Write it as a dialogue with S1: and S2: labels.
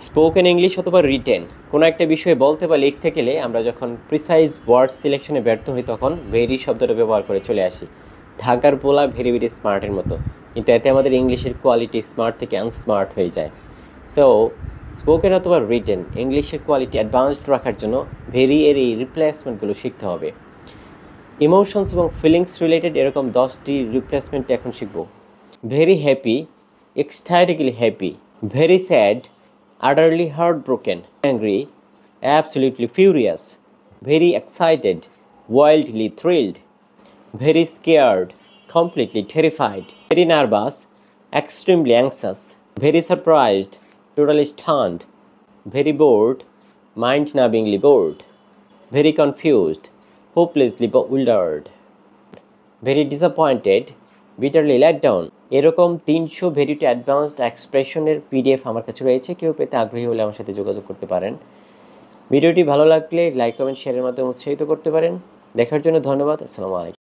S1: Spoken English অথবা written কোনো একটা বিষয়ে বলতে বা লিখতে গেলে আমরা যখন প্রিসাইজ ওয়ার্ড সিলেকশনে ব্যর্থ হই তখন ভেরি শব্দটা ব্যবহার করে চলে আসি। ঢাকার পোলা ভেরি ভেরি স্মার্টের মতো, কিন্তু এতে আমাদের ইংলিশের কোয়ালিটি স্মার্ট থেকে আনস্মার্ট হয়ে যায়। সো স্পোকেন অথবা রিটেন ইংলিশের কোয়ালিটি অ্যাডভান্সড রাখার জন্য ভেরি এর এই রিপ্লেসমেন্টগুলো শিখতে হবে। ইমোশনস এবং ফিলিংস রিলেটেড এরকম 10টি রিপ্লেসমেন্ট এখন শিখব। Very happy, excitedly happy. Very sad, utterly heartbroken. Angry, absolutely furious. Very excited, wildly thrilled. Very scared, completely terrified. Very nervous, extremely anxious. Very surprised, totally stunned. Very bored, mind-numbingly bored. Very confused, hopelessly bewildered. Very disappointed, bitterly let down. এরকম 300 very two advanced এক্সপ্রেশনের PDF আমার কাছে রয়েছে। কেউ পেতে আগ্রহী হলে আমার সাথে যোগাযোগ করতে পারেন। ভিডিওটি ভালো লাগলে লাইক কমেন্ট শেয়ারের মাধ্যমে উৎসাহিত করতে পারেন। দেখার জন্য ধন্যবাদ। আসসালামু আলাইকুম।